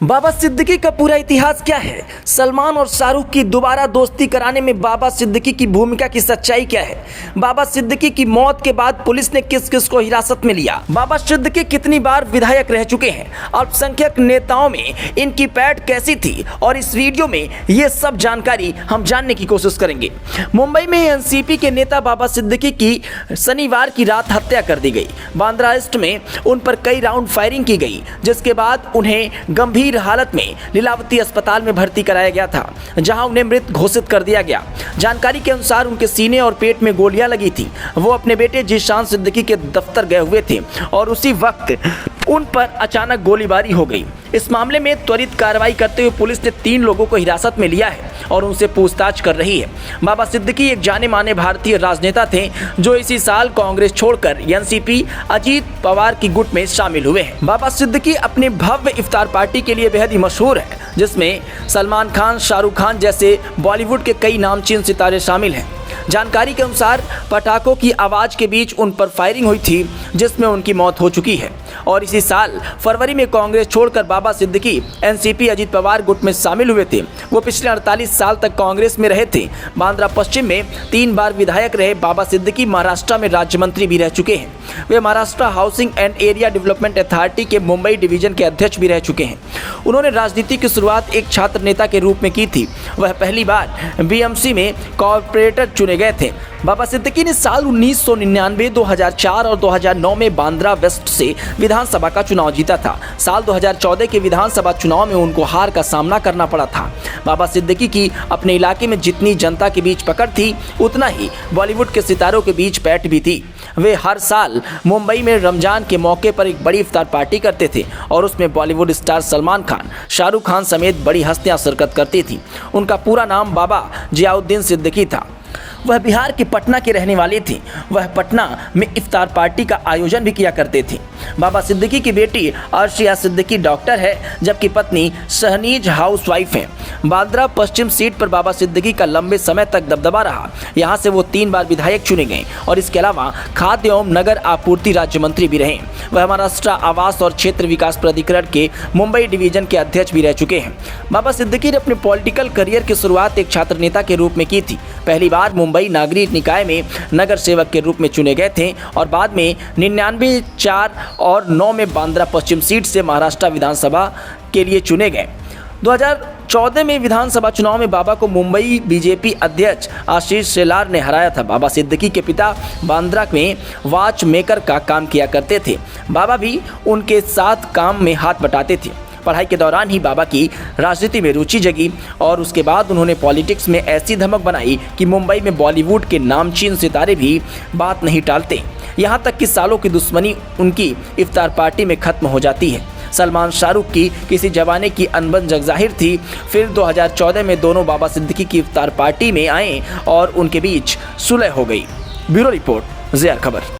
बाबा सिद्दीकी का पूरा इतिहास क्या है? सलमान और शाहरुख की दोबारा दोस्ती कराने में बाबा सिद्दीकी की भूमिका की सच्चाई क्या है? बाबा सिद्दीकी की मौत के बाद पुलिस ने किस किस को हिरासत में लिया? बाबा सिद्दीकी कितनी बार विधायक रह चुके हैं? अल्पसंख्यक नेताओं में इनकी पैठ कैसी थी? और इस वीडियो में ये सब जानकारी हम जानने की कोशिश करेंगे। मुंबई में एनसीपी के नेता बाबा सिद्दीकी की शनिवार की रात हत्या कर दी गई। बांद्रा ईस्ट में उन पर कई राउंड फायरिंग की गई, जिसके बाद उन्हें गंभीर हालत में लीलावती अस्पताल में भर्ती कराया गया था, जहां उन्हें मृत घोषित कर दिया गया। जानकारी के अनुसार उनके सीने और पेट में गोलियां लगी थी। वो अपने बेटे जीशान सिद्दीकी के दफ्तर गए हुए थे और उसी वक्त उन पर अचानक गोलीबारी हो गई। इस मामले में त्वरित कार्रवाई करते हुए पुलिस ने 3 लोगों को हिरासत में लिया है और उनसे पूछताछ कर रही है। बाबा सिद्दीकी एक जाने माने भारतीय राजनेता थे जो इसी साल कांग्रेस छोड़कर एनसीपी अजीत पवार की गुट में शामिल हुए हैं। बाबा सिद्दीकी अपनी भव्य इफ्तार पार्टी के लिए बेहद ही मशहूर है, जिसमें सलमान खान, शाहरुख खान जैसे बॉलीवुड के कई नामचीन सितारे शामिल हैं। जानकारी के अनुसार पटाखों की आवाज के बीच उन पर फायरिंग हुई थी, जिसमें उनकी मौत हो चुकी है। और इसी साल फरवरी में कांग्रेस छोड़कर बाबा सिद्दीकी एनसीपी अजीत पवार गुट में शामिल हुए थे। वो पिछले 48 साल तक कांग्रेस में रहे थे। बांद्रा पश्चिम में 3 बार विधायक रहे बाबा सिद्दीकी महाराष्ट्र में राज्य मंत्री भी रह चुके हैं। वे Maharashtra Housing and Area Development Authority के मुंबई डिवीजन के अध्यक्ष भी रह चुके हैं। उन्होंने राजनीति की शुरुआत एक छात्र नेता के रूप में की थी। वह पहली बार बीएमसी में कॉर्पोरेटर चुने गए थे। बाबा सिद्दीकी ने साल 1999, 2004 और 2009 में बांद्रा वेस्ट से विधानसभा का चुनाव जीता था। साल 2014 के विधानसभा चुनाव में उनको हार का सामना करना पड़ा था। बाबा सिद्दीकी की अपने इलाके में जितनी जनता के बीच पकड़ थी, उतना ही बॉलीवुड के सितारों के बीच पैठ भी थी। वे हर साल मुंबई में रमजान के मौके पर एक बड़ी इफ्तार पार्टी करते थे और उसमें बॉलीवुड स्टार सलमान खान, शाहरुख खान समेत बड़ी हस्तियां शिरकत करती थी। उनका पूरा नाम बाबा जियाउद्दीन सिद्दीकी था। वह बिहार के पटना के रहने वाली थी। वह पटना में इफ्तार पार्टी का आयोजन भी किया करते थे। बाबा सिद्दीकी की बेटी अर्शिया सिद्दीकी डॉक्टर है, जबकि पत्नी शहनीज हाउसवाइफ है। बांद्रा पश्चिम सीट पर बाबा सिद्दीकी का लंबे समय तक दबदबा रहा। यहाँ से वो 3 बार विधायक चुने गए और इसके अलावा खाद्य एवं नगर आपूर्ति राज्य मंत्री भी रहे। वह महाराष्ट्र आवास और क्षेत्र विकास प्राधिकरण के मुंबई डिवीजन के अध्यक्ष भी रह चुके हैं। बाबा सिद्दीकी ने अपने पॉलिटिकल करियर की शुरुआत एक छात्र नेता के रूप में की थी। पहली बार मुंबई नागरिक निकाय में नगर सेवक के रूप में चुने गए थे और बाद में 99, 4 और 9 में बांद्रा पश्चिम सीट से महाराष्ट्र विधानसभा के लिए चुने गए। 2014 में विधानसभा चुनाव में बाबा को मुंबई बीजेपी अध्यक्ष आशीष शेलार ने हराया था। बाबा सिद्दीकी के पिता बांद्रा में वॉच मेकर का काम किया करते थे। बाबा भी उनके साथ काम में हाथ बटाते थे। पढ़ाई के दौरान ही बाबा की राजनीति में रुचि जगी और उसके बाद उन्होंने पॉलिटिक्स में ऐसी धमक बनाई कि मुंबई में बॉलीवुड के नामचीन सितारे भी बात नहीं टालते। यहाँ तक कि सालों की दुश्मनी उनकी इफ्तार पार्टी में खत्म हो जाती है। सलमान शाहरुख की किसी जमाने की अनबन जग जाहिर थी। फिर 2014 में दोनों बाबा सिद्दीकी की इफ्तार पार्टी में आए और उनके बीच सुलह हो गई। ब्यूरो रिपोर्ट, ज़ेआर खबर।